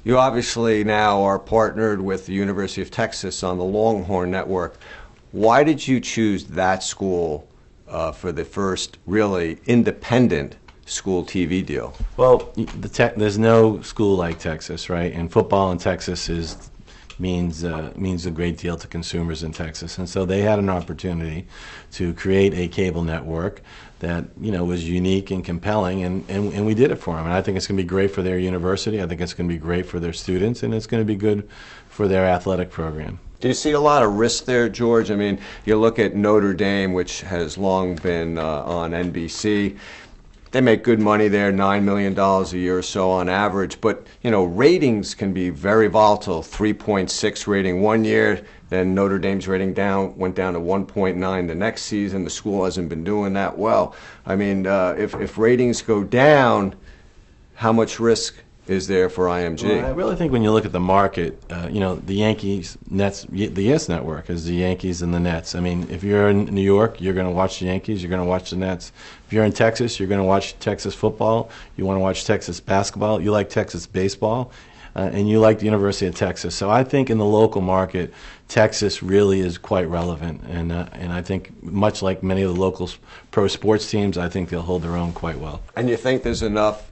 You obviously now are partnered with the University of Texas on the Longhorn Network. Why did you choose that school for the first really independent school TV deal? Well, there's no school like Texas, right? And football in Texas means a great deal to consumers in Texas, and so they had an opportunity to create a cable network that was unique and compelling, and we did it for them. And I think it's going to be great for their university. I think it's going to be great for their students, and it's going to be good for their athletic program. Do you see a lot of risk there, George? I mean, you look at Notre Dame, which has long been on NBC. They make good money there, $9 million a year or so on average. But, ratings can be very volatile. 3.6 rating one year, then Notre Dame's rating went down to 1.9 the next season. The school hasn't been doing that well. I mean, if ratings go down, how much risk is there for IMG? Well, I really think when you look at the market, the Yankees, Nets, the Yes Network is the Yankees and the Nets. I mean, if you're in New York, you're going to watch the Yankees, you're going to watch the Nets. If you're in Texas, you're going to watch Texas football, you want to watch Texas basketball, you like Texas baseball, and you like the University of Texas. So I think in the local market, Texas really is quite relevant, and I think much like many of the local pro sports teams, I think they'll hold their own quite well. And you think there's enough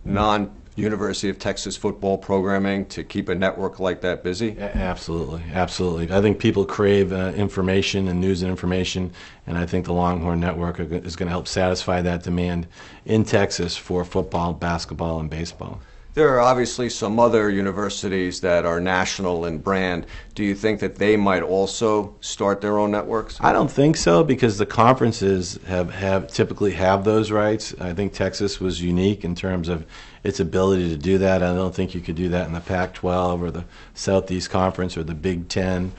University of Texas football programming to keep a network like that busy? Absolutely, absolutely. I think people crave information and news and information, and I think the Longhorn Network is going to help satisfy that demand in Texas for football, basketball, and baseball. There are obviously some other universities that are national in brand. Do you think that they might also start their own networks? I don't think so, because the conferences typically have those rights. I think Texas was unique in terms of its ability to do that. I don't think you could do that in the Pac-12 or the Southeast Conference or the Big Ten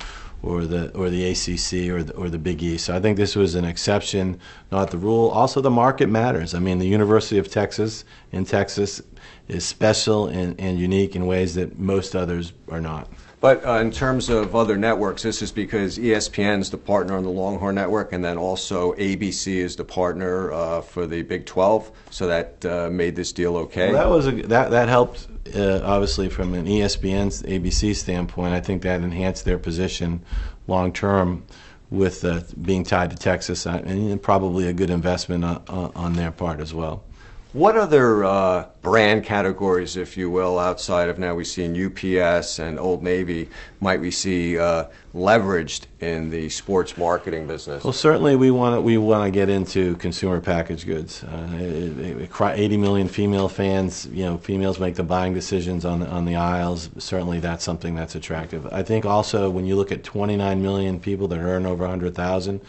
or the ACC or the Big East. So I think this was an exception, not the rule. Also, the market matters. I mean, the University of Texas in Texas is special and unique in ways that most others are not. But in terms of other networks, this is because ESPN is the partner on the Longhorn Network, and then also ABC is the partner for the Big 12. So that made this deal okay. Well, that helped obviously from an ESPN's ABC standpoint. I think that enhanced their position long term with being tied to Texas, and probably a good investment on their part as well. What other brand categories, if you will, outside of now we've seen UPS and Old Navy, might we see leveraged in the sports marketing business? Well, certainly we want to get into consumer packaged goods. 80 million female fans. Females make the buying decisions on the aisles. Certainly, that's something that's attractive. I think also when you look at 29 million people that earn over 100,000.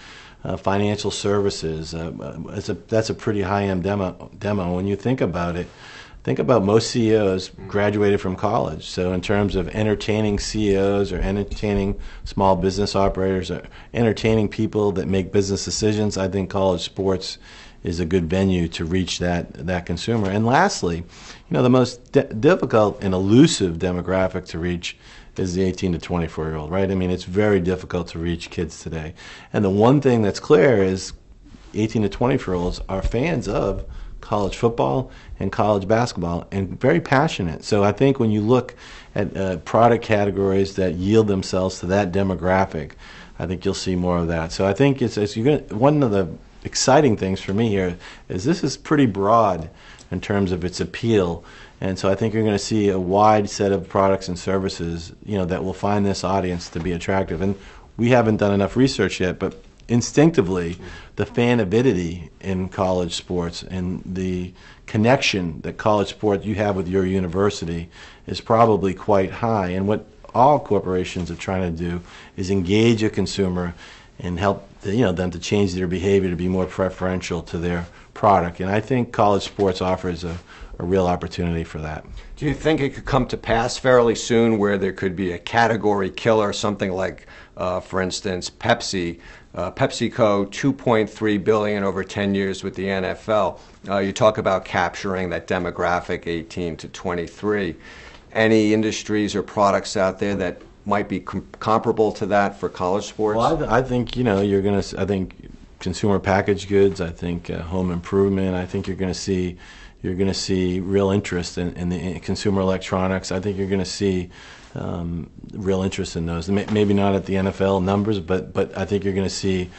Financial services, that's a pretty high-end demo. When you think about it, think about most CEOs graduated from college. So in terms of entertaining CEOs or entertaining small business operators or entertaining people that make business decisions, I think college sports is a good venue to reach that consumer. And lastly, the most difficult and elusive demographic to reach is the 18 to 24-year-old, right? I mean, it's very difficult to reach kids today. And the one thing that's clear is 18 to 24-year-olds are fans of college football and college basketball and very passionate. So I think when you look at product categories that yield themselves to that demographic, I think you'll see more of that. So I think one of the exciting things for me here is this is pretty broad in terms of its appeal. And so I think you're going to see a wide set of products and services, that will find this audience to be attractive. And we haven't done enough research yet, but instinctively, the fan avidity in college sports and the connection that college sports you have with your university is probably quite high. And what all corporations are trying to do is engage a consumer and help them to change their behavior to be more preferential to their product. And I think college sports offers a real opportunity for that. Do you think it could come to pass fairly soon where there could be a category killer, something like, for instance, PepsiCo, $2.3 billion over 10 years with the NFL. You talk about capturing that demographic 18 to 23. Any industries or products out there that might be comparable to that for college sports? Well, I think you're going to. I think consumer packaged goods. I think home improvement. I think you're going to see You're going to see real interest in consumer electronics. I think you're going to see real interest in those. Maybe not at the NFL numbers, but I think you're going to see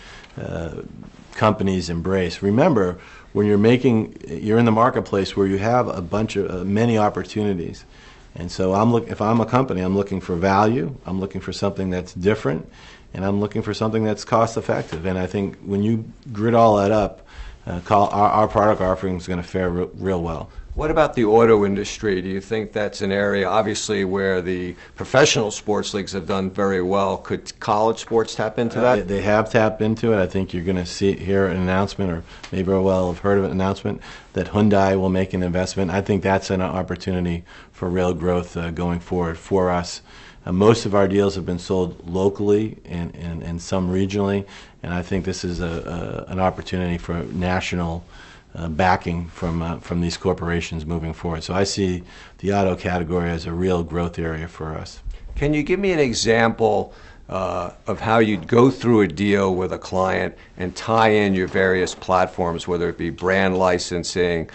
companies embrace. Remember, when you're in the marketplace where you have a bunch of many opportunities. And so if I'm a company, I'm looking for value, I'm looking for something that's different, and I'm looking for something that's cost effective. And I think when you grid all that up, our product offering is going to fare real well. What about the auto industry? Do you think that's an area, obviously, where the professional sports leagues have done very well? Could college sports tap into that? They have tapped into it. I think you're going to hear an announcement, or maybe have heard of an announcement, that Hyundai will make an investment. I think that's an opportunity for real growth going forward for us. Most of our deals have been sold locally and some regionally, and I think this is an opportunity for national backing from these corporations moving forward. So I see the auto category as a real growth area for us. Can you give me an example of how you'd go through a deal with a client and tie in your various platforms, whether it be brand licensing,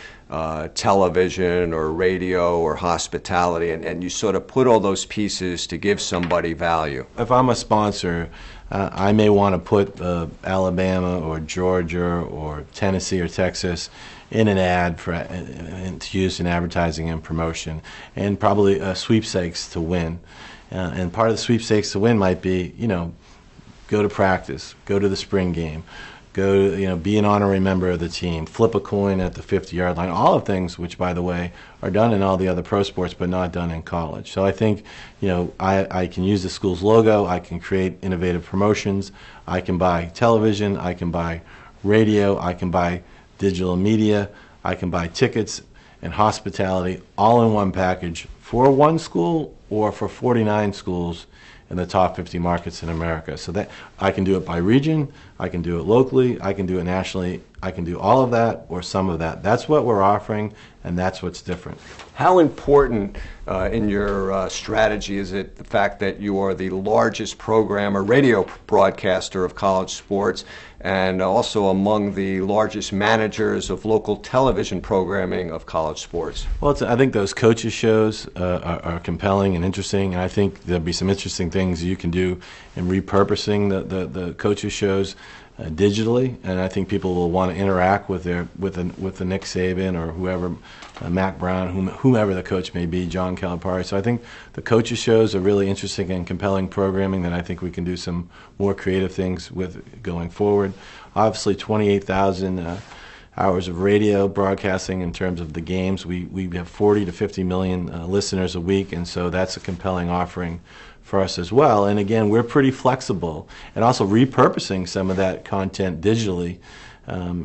television or radio or hospitality, and you sort of put all those pieces to give somebody value? If I'm a sponsor, I may want to put Alabama or Georgia or Tennessee or Texas in an ad to use in advertising and promotion, and probably sweepstakes to win. And part of the sweepstakes to win might be, go to practice, go to the spring game, go to, be an honorary member of the team, flip a coin at the 50-yard line, all of things which, by the way, are done in all the other pro sports but not done in college. So I think, I can use the school's logo, I can create innovative promotions, I can buy television, I can buy radio, I can buy digital media, I can buy tickets and hospitality all in one package for one school or for 49 schools in the top 50 markets in America. So that I can do it by region, I can do it locally, I can do it nationally, I can do all of that or some of that. That's what we're offering, and that's what's different. How important in your strategy is it the fact that you are the largest programmer, radio broadcaster of college sports, and also among the largest managers of local television programming of college sports? Well, I think those coaches shows are compelling and interesting, and I think there'll be some interesting things you can do in repurposing the coaches shows digitally, and I think people will want to interact with the Nick Saban or whoever, Mac Brown, whomever the coach may be, John Calipari. So I think the coaches shows are really interesting and compelling programming that I think we can do some more creative things with going forward. Obviously, 28,000 hours of radio broadcasting in terms of the games. We have 40 to 50 million listeners a week, and so that's a compelling offering for us as well. And again, we're pretty flexible, and also repurposing some of that content digitally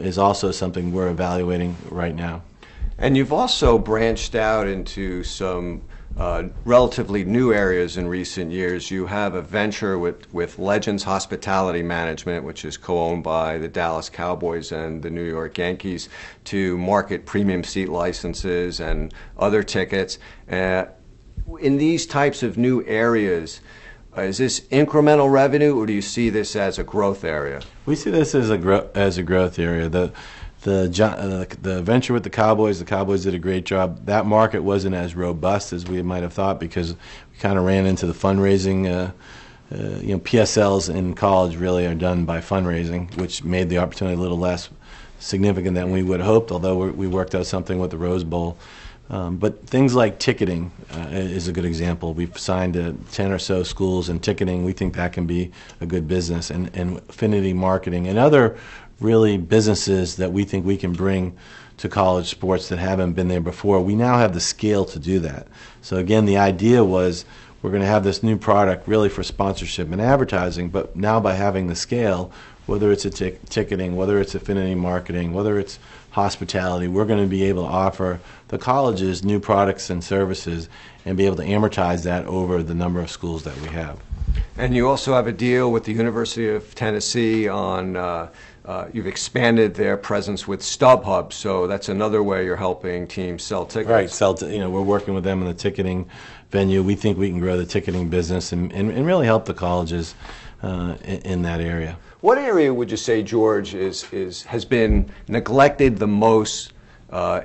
is also something we're evaluating right now. And you've also branched out into some relatively new areas in recent years. You have a venture with Legends Hospitality Management, which is co-owned by the Dallas Cowboys and the New York Yankees, to market premium seat licenses and other tickets. In these types of new areas, is this incremental revenue, or do you see this as a growth area? We see this as a growth area. The venture with the Cowboys did a great job. That market wasn't as robust as we might have thought because we kind of ran into the fundraising. PSLs in college really are done by fundraising, which made the opportunity a little less significant than we would have hoped, although we worked out something with the Rose Bowl. But things like ticketing is a good example. We've signed 10 or so schools in ticketing. We think that can be a good business, and affinity marketing and other really businesses that we think we can bring to college sports that haven't been there before. We now have the scale to do that. So again, the idea was we're going to have this new product really for sponsorship and advertising, but now by having the scale, whether it's ticketing, whether it's affinity marketing, whether it's hospitality, we're going to be able to offer the colleges new products and services and be able to amortize that over the number of schools that we have. And you also have a deal with the University of Tennessee on you've expanded their presence with StubHub, so that's another way you're helping teams sell tickets. Right, we're working with them in the ticketing venue. We think we can grow the ticketing business and really help the colleges in that area. What area would you say, George, has been neglected the most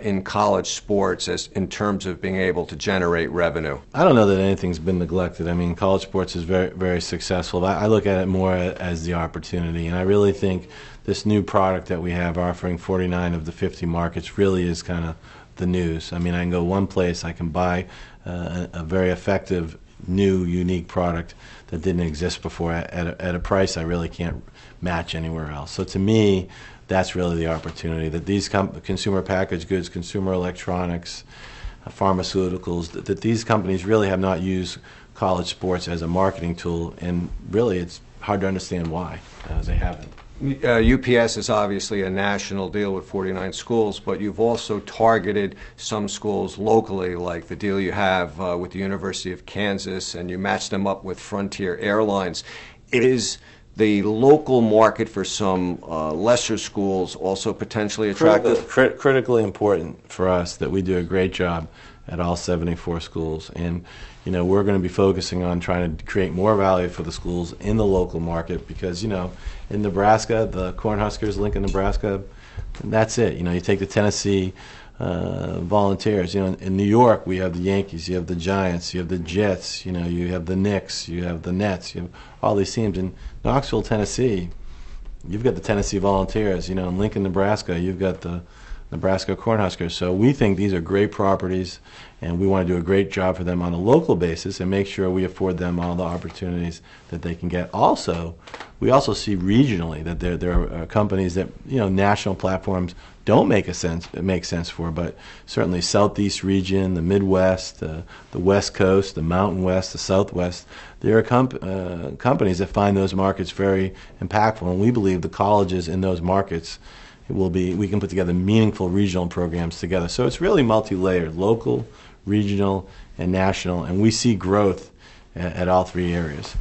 in college sports as in terms of being able to generate revenue? I don't know that anything's been neglected. I mean, college sports is very, very successful. I look at it more as the opportunity, and I really think this new product that we have offering 49 of the 50 markets really is kind of the news. I mean, I can go one place, I can buy a very effective, new, unique product that didn't exist before at a price I really can't match anywhere else. So to me, that's really the opportunity, that these consumer packaged goods, consumer electronics, pharmaceuticals, that these companies really have not used college sports as a marketing tool, and really it's hard to understand why they haven't. UPS is obviously a national deal with 49 schools, but you've also targeted some schools locally, like the deal you have with the University of Kansas, and you match them up with Frontier Airlines. Is the local market for some lesser schools also potentially attractive? Critically important for us that we do a great job at all 74 schools, and you know, we're going to be focusing on trying to create more value for the schools in the local market, because you know, in Nebraska, the Cornhuskers, Lincoln, Nebraska, that's it. You know, you take the Tennessee Volunteers. You know, in New York, we have the Yankees, you have the Giants, you have the Jets, you know, you have the Knicks, you have the Nets, you have all these teams. In Knoxville, Tennessee, you've got the Tennessee Volunteers. You know, in Lincoln, Nebraska, you've got the Nebraska Cornhuskers. So we think these are great properties, and we want to do a great job for them on a local basis and make sure we afford them all the opportunities that they can get. Also, we also see regionally that there are companies that, you know, national platforms don't make sense for, but certainly Southeast region, the Midwest, the West Coast, the Mountain West, the Southwest, there are companies that find those markets very impactful, and we believe the colleges in those markets we can put together meaningful regional programs together. So it's really multi-layered, local, regional, and national, and we see growth at all three areas.